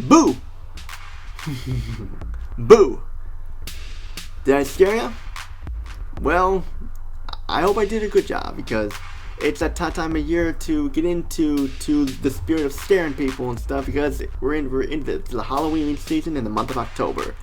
Boo! Boo! Did I scare you? Well, I hope I did a good job, because it's that time of year to get into the spirit of scaring people and stuff, because we're into the Halloween season in the month of October.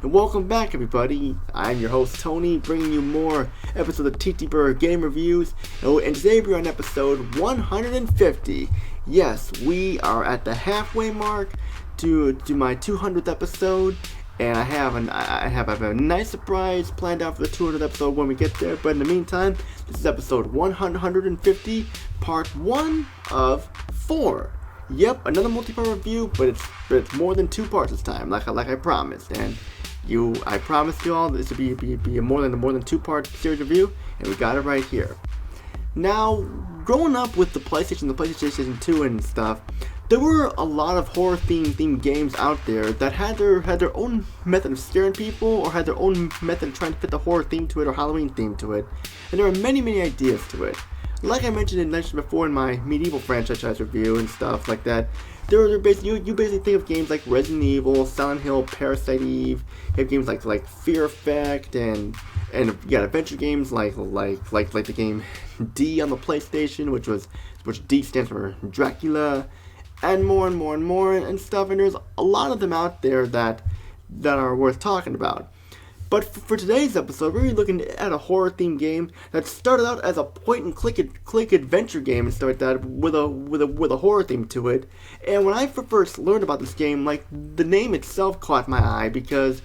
And welcome back, everybody. I'm your host Tony, bringing you more episodes of TTBurger game reviews. And today we're on episode 150. Yes, we are at the halfway mark to my 200th episode, and I have a nice surprise planned out for the 200th episode when we get there. But in the meantime, this is episode 150, part 1 of 4. Yep, another multi-part review, but it's more than 2 parts this time, like I promised. And I promised you all this would be a more than 2-part series review, and we got it right here. Now, growing up with the PlayStation 2 and stuff, there were a lot of horror themed games out there that had their own method of scaring people, or had their own method of trying to fit the horror theme to it or Halloween theme to it. And there are many ideas to it. Like I mentioned before in my medieval franchise review and stuff like that, you basically think of games like Resident Evil, Silent Hill, Parasite Eve. You have games like Fear Effect, and you got adventure games like the game D on the PlayStation, which D stands for Dracula, and more and stuff. And there's a lot of them out there that are worth talking about. But for today's episode, we're really looking at a horror-themed game that started out as a point-and-click adventure game and stuff like that, with a horror theme to it. And when I first learned about this game, like, the name itself caught my eye, because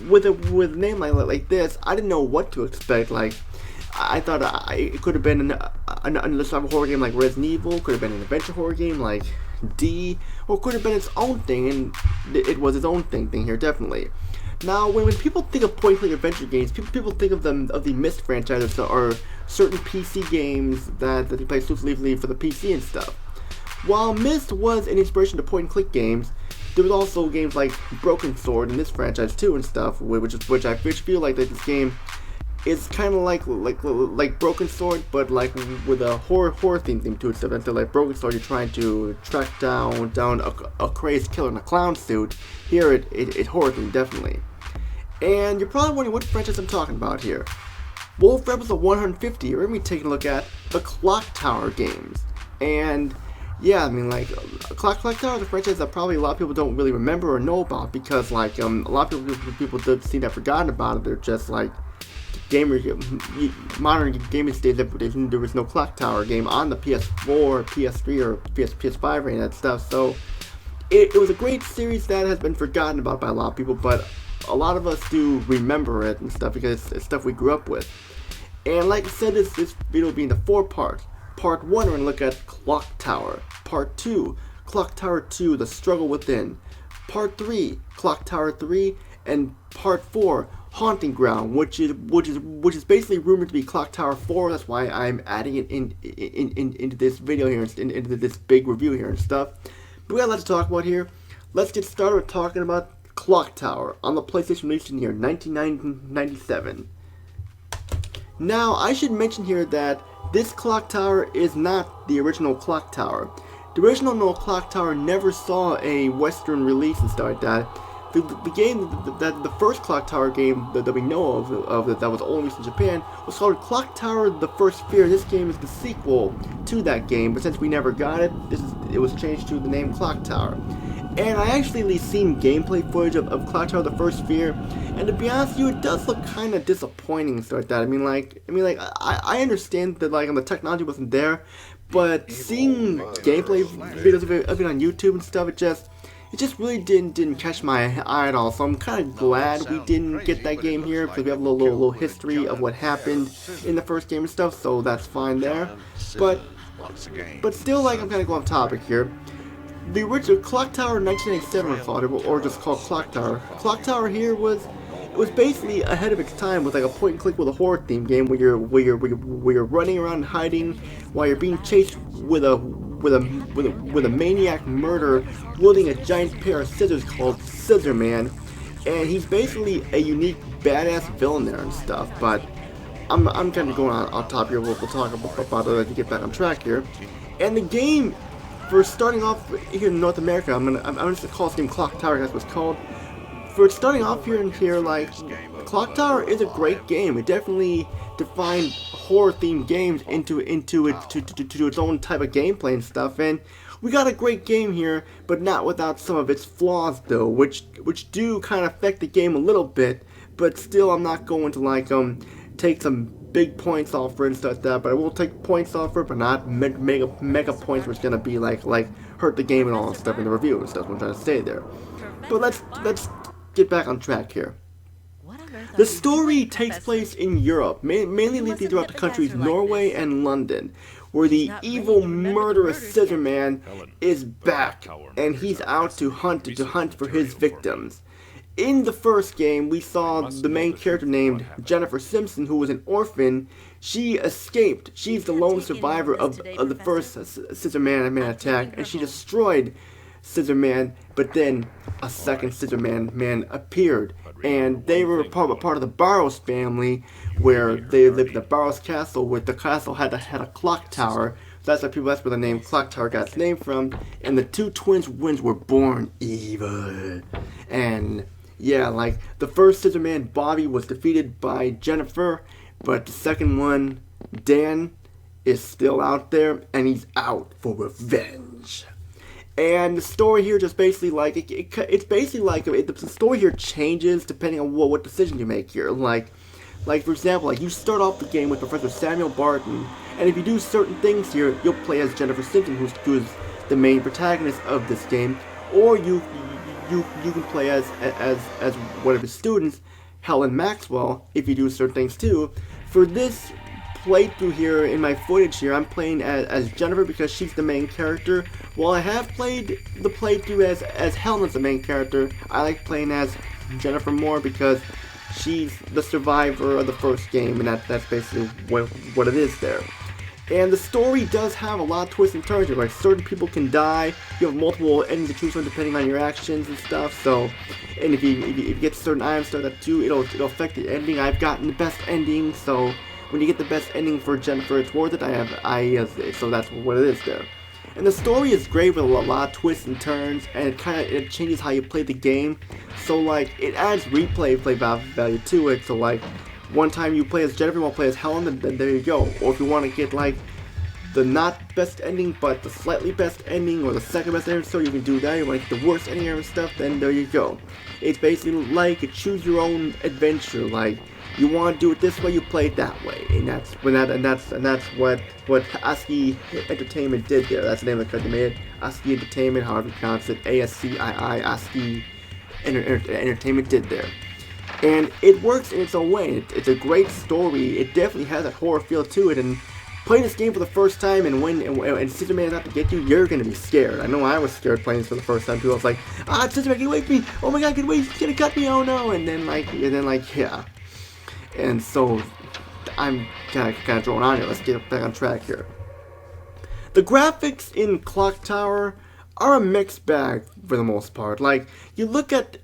with a name like this, I didn't know what to expect. Like, I thought it could have been another type of horror game like Resident Evil, could have been an adventure horror game like D, or could have been its own thing, and it was its own thing here, definitely. Now, when people think of point-and-click adventure games, people think of the Myst franchise, or certain PC games that they play exclusively for the PC and stuff. While Myst was an inspiration to point-and-click games, there was also games like Broken Sword in this franchise too and stuff, which I feel like that this game is kind of like Broken Sword, but like with a horror theme to it. So until like Broken Sword, you're trying to track down a crazed killer in a clown suit. Here, it horror themed, definitely. And you're probably wondering what franchise I'm talking about here. Well, for episode 150, we're going to be taking a look at the Clock Tower games. And yeah, I mean, like, Clock Tower is a franchise that probably a lot of people don't really remember or know about, because like a lot of people seem to have forgotten about it. They're just like modern gaming stage. There was no Clock Tower game on the PS4, PS3, or PS5 or any of that stuff. So it was a great series that has been forgotten about by a lot of people, but a lot of us do remember it and stuff, because it's stuff we grew up with. And like I said, this video will be into 4 parts. Part 1, we're going to look at Clock Tower. Part 2, Clock Tower 2, The Struggle Within. Part 3, Clock Tower 3. And Part 4, Haunting Ground, which is basically rumored to be Clock Tower 4. That's why I'm adding it into this video here, into this big review here and stuff. But we got a lot to talk about here. Let's get started with talking about Clock Tower on the PlayStation released in here 1997. Now, I should mention here that this Clock Tower is not the original Clock Tower. The original Clock Tower never saw a Western release and stuff like that. The game the first Clock Tower game that we know of that was only released in Japan was called Clock Tower: The First Fear. This game is the sequel to that game, but since we never got it, it was changed to the name Clock Tower. And I actually seen gameplay footage of Clock Tower: The First Fear, and to be honest with you, it does look kind of disappointing and stuff like that. I mean, I understand that like the technology wasn't there, but seeing gameplay videos of it on YouTube and stuff, it just really didn't catch my eye at all. So I'm kind of glad we didn't get that game here, because we have a little history of what happened in the first game and stuff. So that's fine there. But still, like, I'm kind of going off topic here. The original Clock Tower 1987 was called, or just called Clock Tower. Clock Tower here was basically ahead of its time, with like a point and click with a horror theme game where you're running around and hiding while you're being chased with a maniac murderer wielding a giant pair of scissors called Scissor Man, and he's basically a unique badass villain there and stuff. But I'm kind of going on top here. We'll talk about it as we get back on track here. And the game for starting off here in North America, I'm gonna call this game Clock Tower. That's what it's called. For starting off here, like, Clock Tower is a great game. It definitely defined horror-themed games into its own type of gameplay and stuff. And we got a great game here, but not without some of its flaws, though, which do kind of affect the game a little bit. But still, I'm not going to like take some big points off for it and stuff like that. But I will take points off for it, but not mega points, which is gonna be like hurt the game and all that stuff in the review and stuff. I'm trying to say there. But let's get back on track here. The story takes place in Europe, mainly throughout the countries Norway and London, where the evil murderous Scissor Man is back, and he's out to hunt for his victims. In the first game, we saw the main character named Jennifer Simpson, who was an orphan. She escaped. She's the lone survivor of the first Scissor Man attack, and she destroyed Scissor Man, but then a second Scissor Man appeared, and they were part of the Barrows family, where they lived in the Barrows castle, where the castle had a clock tower. So that's where the name Clock Tower got its name from. And the two twins were born evil. And yeah, like the first Scissor Man, Bobby, was defeated by Jennifer, but the second one, Dan, is still out there, and he's out for revenge. And the story here just basically like it's basically like the story here changes depending on what decision you make here. Like for example, like you start off the game with Professor Samuel Barton, and if you do certain things here, you'll play as Jennifer Simpson, who's the main protagonist of this game, or you can play as one of his students, Helen Maxwell, if you do certain things too. For this playthrough here, in my footage here, I'm playing as Jennifer because she's the main character. While I have played the playthrough as Helen as the main character, I like playing as Jennifer more because she's the survivor of the first game, and that's basically what it is there. And the story does have a lot of twists and turns here. Like certain people can die. You have multiple endings to choose from depending on your actions and stuff. So, and if you get certain items, stuff that too, it'll affect the ending. I've gotten the best ending, so when you get the best ending for Jennifer, it's worth it. So that's what it is there. And the story is great with a lot of twists and turns, and it changes how you play the game. So like it adds replay value to it. So like one time you play as Jennifer, you want to play as Helen, then there you go. Or if you want to get like the not best ending, but the slightly best ending, or the second best ending, so you can do that. You want to get the worst ending and stuff, then there you go. It's basically like a choose your own adventure. Like you want to do it this way, you play it that way, and that's what ASCII Entertainment did there. That's the name of the company made it. ASCII Entertainment, however you pronounce it, ASCII, ASCII Entertainment did there. And it works in its own way. It's a great story. It definitely has a horror feel to it. And playing this game for the first time, and Scissor Man is out to get you, you're gonna be scared. I know I was scared playing this for the first time too. I was like, Scissor Man, get away from me! Oh my God, get away! He's gonna cut me! Oh no! And then yeah. And so I'm kind of drawn on here. Let's get back on track here. The graphics in Clock Tower are a mixed bag for the most part. Like you look at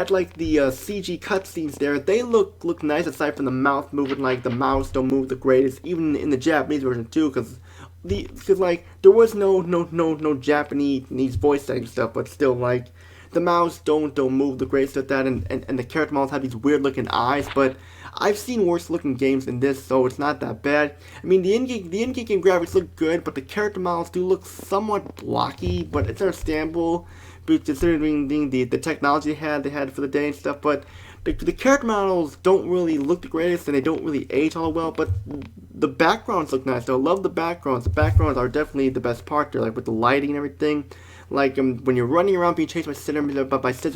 like the CG cutscenes there, they look nice aside from the mouth moving. Like the mouths don't move the greatest, even in the Japanese version too, because like there was no Japanese voice acting stuff, but still like the mouths don't move the greatest at that, and the character models have these weird looking eyes, but I've seen worse looking games than this, so it's not that bad. I mean, the in-game graphics look good, but the character models do look somewhat blocky, but it's understandable, considering the technology they had for the day and stuff, but the character models don't really look the greatest, and they don't really age all well, but the backgrounds look nice, though. I love the backgrounds. The backgrounds are definitely the best part there, like with the lighting and everything. Like when you're running around being chased by Scissor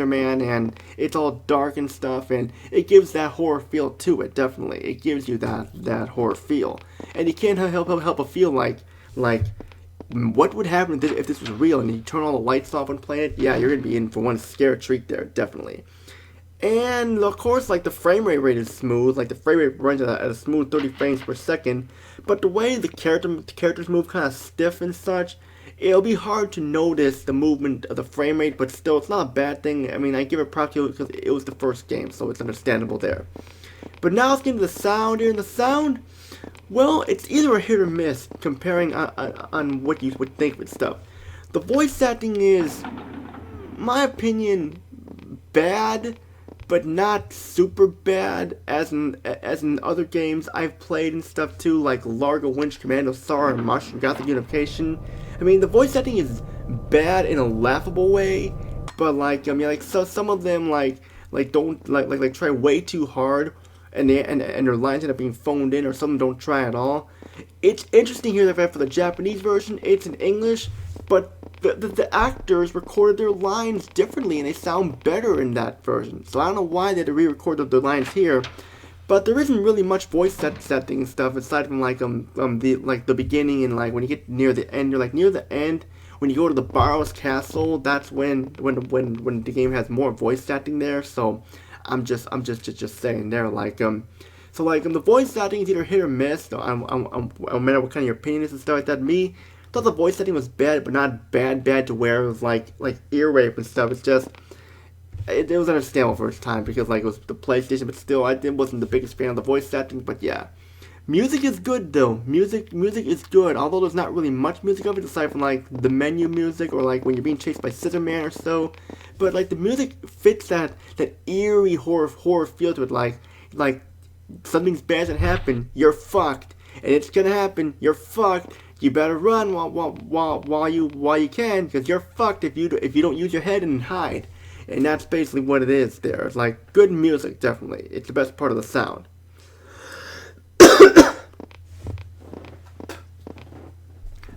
Man, and it's all dark and stuff, and it gives that horror feel to it. Definitely, it gives you that horror feel, and you can't help but feel like what would happen if this was real and you turn all the lights off and play it? Yeah, you're gonna be in for one scare treat there, definitely. And of course, like the frame rate is smooth. Like the frame rate runs at a smooth 30 frames per second, but the way the characters move kind of stiff and such. It'll be hard to notice the movement of the frame rate, but still, it's not a bad thing. I mean, I give it props to it because it was the first game, so it's understandable there. But now let's get into the sound here. And the sound, well, it's either a hit or miss, comparing on what you would think with stuff. The voice acting is, my opinion, bad, but not super bad as in other games I've played and stuff too, like Largo Winch Commando Star and Martian Gothic Unification. I mean, the voice acting is bad in a laughable way, but like so some of them don't try way too hard, and their lines end up being phoned in, or some don't try at all. It's interesting here that for the Japanese version, it's in English, but the actors recorded their lines differently, and they sound better in that version. So I don't know why they had to re-record their lines here, but there isn't really much voice setting and stuff aside from the beginning, and like when you get near the end. You're like near the end when you go to the Barrow's Castle. That's when the game has more voice acting there. So I'm just saying there, the voice acting is either hit or miss. So no matter what kind of your opinion is and stuff like that. Me, thought the voice acting was bad, but not bad to where it was like ear rape and stuff. It's just it was understandable for its time because like it was the PlayStation, but still I wasn't the biggest fan of the voice acting. But yeah, music is good though. Music is good, although there's not really much music of it aside from like the menu music or like when you're being chased by Scissor Man or so. But like the music fits that eerie horror feel to it. Like something's bad to happen, you're fucked, and it's gonna happen, you're fucked. You better run while you can, because you're fucked if you don't use your head and hide. And that's basically what it is there. It's like good music, definitely. It's the best part of the sound.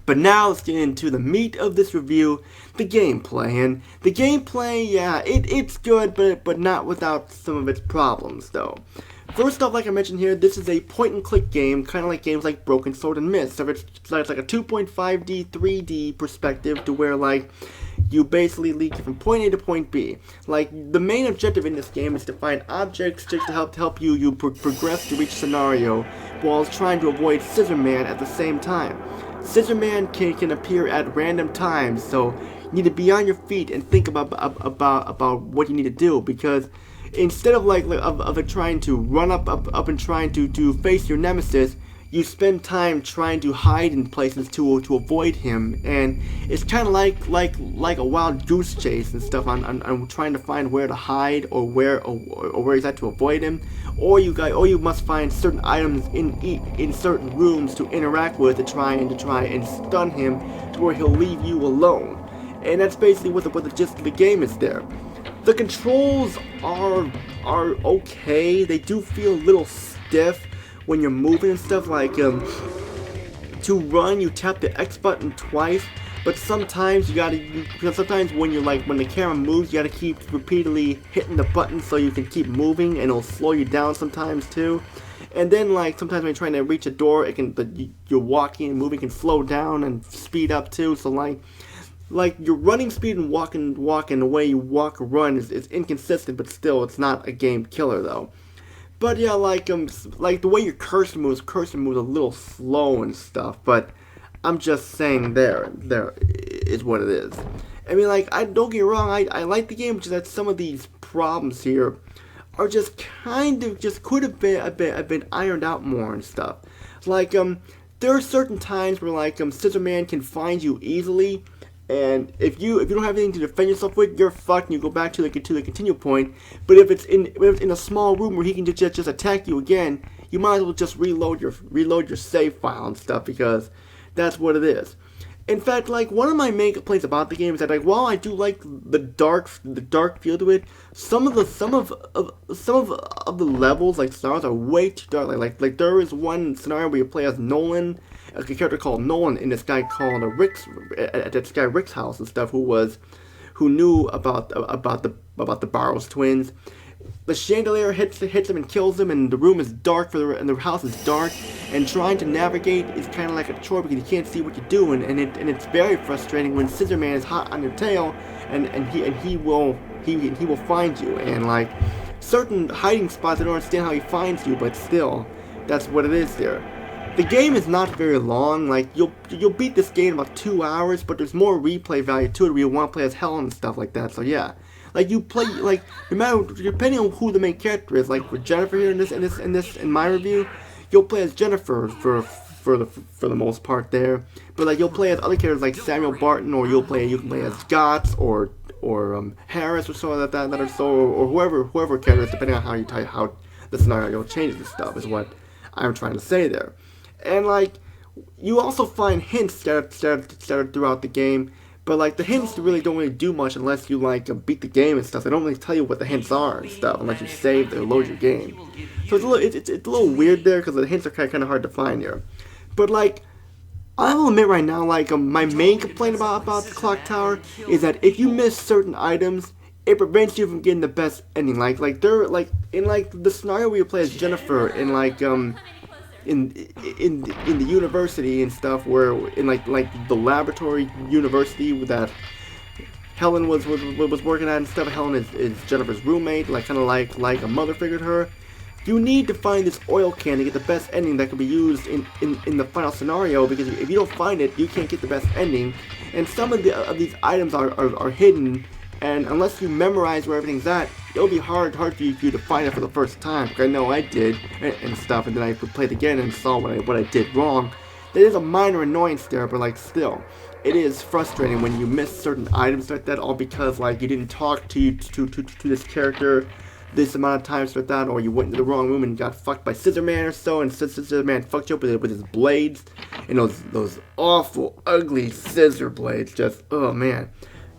But now let's get into the meat of this review, the gameplay. And the gameplay, yeah, it's good, but not without some of its problems, though. First off, like I mentioned here, this is a point-and-click game, kind of like games like Broken Sword and Mist. So it's like a 2.5D, 3D perspective to where, like, you basically lead from point A to point B. Like, the main objective in this game is to find objects just to help you progress to each scenario while trying to avoid Scissor Man at the same time. Scissor Man can appear at random times, so you need to be on your feet and think about what you need to do, because instead of it trying to run up and trying to face your nemesis, you spend time trying to hide in places to avoid him, and it's kind of like a wild goose chase and stuff on trying to find where to hide or where he's at to avoid him, or you must find certain items in certain rooms to interact with to try and stun him to where he'll leave you alone. And that's basically what the gist of the game is there. The controls are okay. They do feel a little stiff when you're moving and stuff. Like to run, you tap the X button twice, but sometimes sometimes when the camera moves, you gotta keep repeatedly hitting the button so you can keep moving, and it'll slow you down sometimes too. And then like sometimes when you're trying to reach a door, you're walking and moving can slow down and speed up too. So like your running speed and walking the way you walk or run is inconsistent, but still it's not a game killer though. But yeah, like the way your cursor moves a little slow and stuff, but I'm just saying there is what it is. I mean, like, I don't get me wrong, I like the game, just that some of these problems here are just could have been ironed out more and stuff. Like there are certain times where like Scissor Man can find you easily, and if you don't have anything to defend yourself with, you're fucked and you go back to the continue point. But if it's in a small room where he can just attack you again, you might as well just reload your save file and stuff, because that's what it is. In fact, like, one of my main complaints about the game is that, like, while I do like the dark feel to it, some of the levels, like scenarios, are way too dark. Like there is one scenario where you play as Nolan, a character called Nolan, in this guy called this guy Rick's house and stuff, who knew about the Barrows twins. The chandelier hits him and kills him, and the room is dark and the house is dark, and trying to navigate is kind of like a chore because you can't see what you're doing, and it's very frustrating when Scissor Man is hot on your tail, and he will find you, and like certain hiding spots, I don't understand how he finds you, but still, that's what it is there. The game is not very long. Like you'll beat this game in about 2 hours, but there's more replay value to it where you want to play as hell and stuff like that. So yeah. Like you play, like no matter, depending on who the main character is. Like with Jennifer here in my review, you'll play as Jennifer for the most part there. But like you'll play as other characters like Samuel Barton, or you can play as Gotts or Harris or so that are so, or whoever characters, depending on how the scenario changes and stuff, is what I'm trying to say there. And like you also find hints scattered throughout the game, but like the hints really don't really do much unless you like beat the game and stuff. They don't really tell you what the hints are and stuff unless you save or load your game. So it's a little weird there because the hints are kind of hard to find here. But like I will admit right now, like my main complaint about the clock tower is that if you miss certain items, it prevents you from getting the best ending. Like they're like in like the scenario where you play as Jennifer in like in the university and stuff, where in like the laboratory university that Helen was working at and stuff. Helen is Jennifer's roommate, like kind of like a mother figure to her. You need to find this oil can to get the best ending that can be used in the final scenario, because if you don't find it, you can't get the best ending. And some of these items are hidden, and unless you memorize where everything's at, it'll be hard for you to find it for the first time. Because I know I did and stuff, and then I played again and saw what I did wrong. There is a minor annoyance there, but like still, it is frustrating when you miss certain items like that, all because like you didn't talk to this character this amount of times like that, or you went into the wrong room and got fucked by Scissor Man or so, and Scissor Man fucked you up with his blades, and those awful, ugly scissor blades. Just, oh man,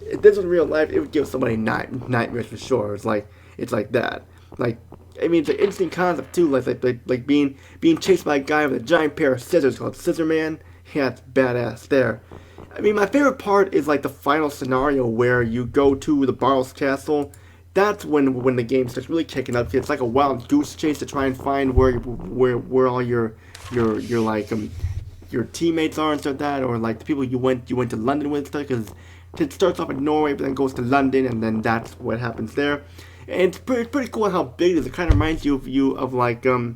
if this was real life, it would give somebody nightmares for sure. It's like that. Like, I mean, it's an interesting concept too, like being chased by a guy with a giant pair of scissors called Scissor Man. Yeah, it's badass there. I mean, my favorite part is like the final scenario where you go to the Barrel's castle. That's when the game starts really kicking up. It's like a wild goose chase to try and find where all your like your teammates are and stuff like that, or like the people you went to London with, because it starts off in Norway but then goes to London, and then that's what happens there. And it's pretty cool how big it is. It kind of reminds you of like of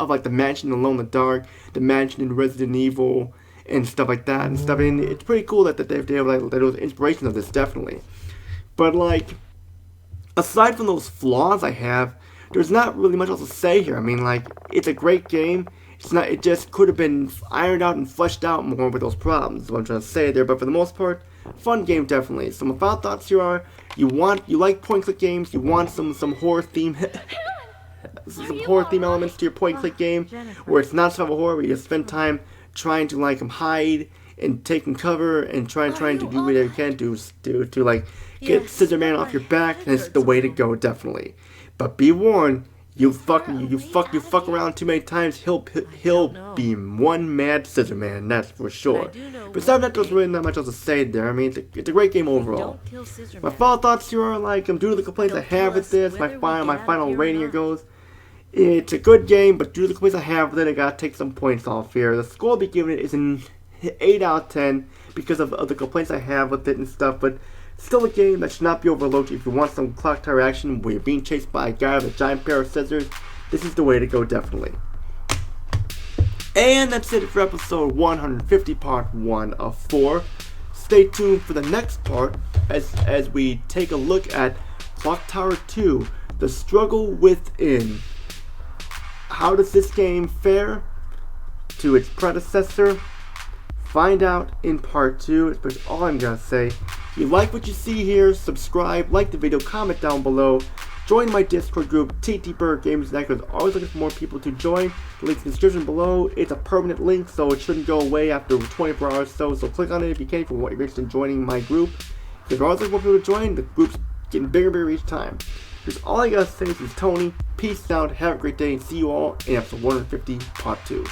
like the mansion in Alone in the Dark, the mansion in Resident Evil, and stuff like that and stuff. And it's pretty cool that they have like those inspirations of this, definitely. But like, aside from those flaws I have, there's not really much else to say here. I mean, like, it's a great game. It just could have been ironed out and fleshed out more with those problems, is what I'm trying to say there. But for the most part, fun game, definitely. So my final thoughts here are, you like point-and-click games, you want some horror theme elements to your point-and-click game, where it's not survival horror, where you just spend time trying to like hide and taking cover and trying to do whatever you can to like get Scissor Man off your back. And it's the way to go, definitely. But be warned, you fuck around too many times, he'll be one mad Scissor Man, that's for sure. Besides that, there's really not much else to say there. I mean, it's a great game overall. My final thoughts here are like, due to the complaints I have with this, my final rating here goes, it's a good game, but due to the complaints I have with it, I gotta take some points off here. The score I'll be giving it is an 8 out of 10 because of the complaints I have with it and stuff, but still a game that should not be overlooked. If you want some clock tower action where you're being chased by a guy with a giant pair of scissors, this is the way to go, definitely. And that's it for episode 150, part 1 of 4. Stay tuned for the next part as we take a look at Clock Tower 2, The Struggle Within. How does this game fare to its predecessor? Find out in part 2. That's all I'm gonna say. If you like what you see here, subscribe, like the video, comment down below. Join my Discord group, TTBurger Games Network. Always looking for more people to join. The link's in the description below. It's a permanent link, so it shouldn't go away after 24 hours or so. So click on it if you can, if you're interested in joining my group. If you're always looking for people to join, the group's getting bigger and bigger each time. That's all I gotta say. This is Tony. Peace out. Have a great day, and see you all in episode 150, part 2.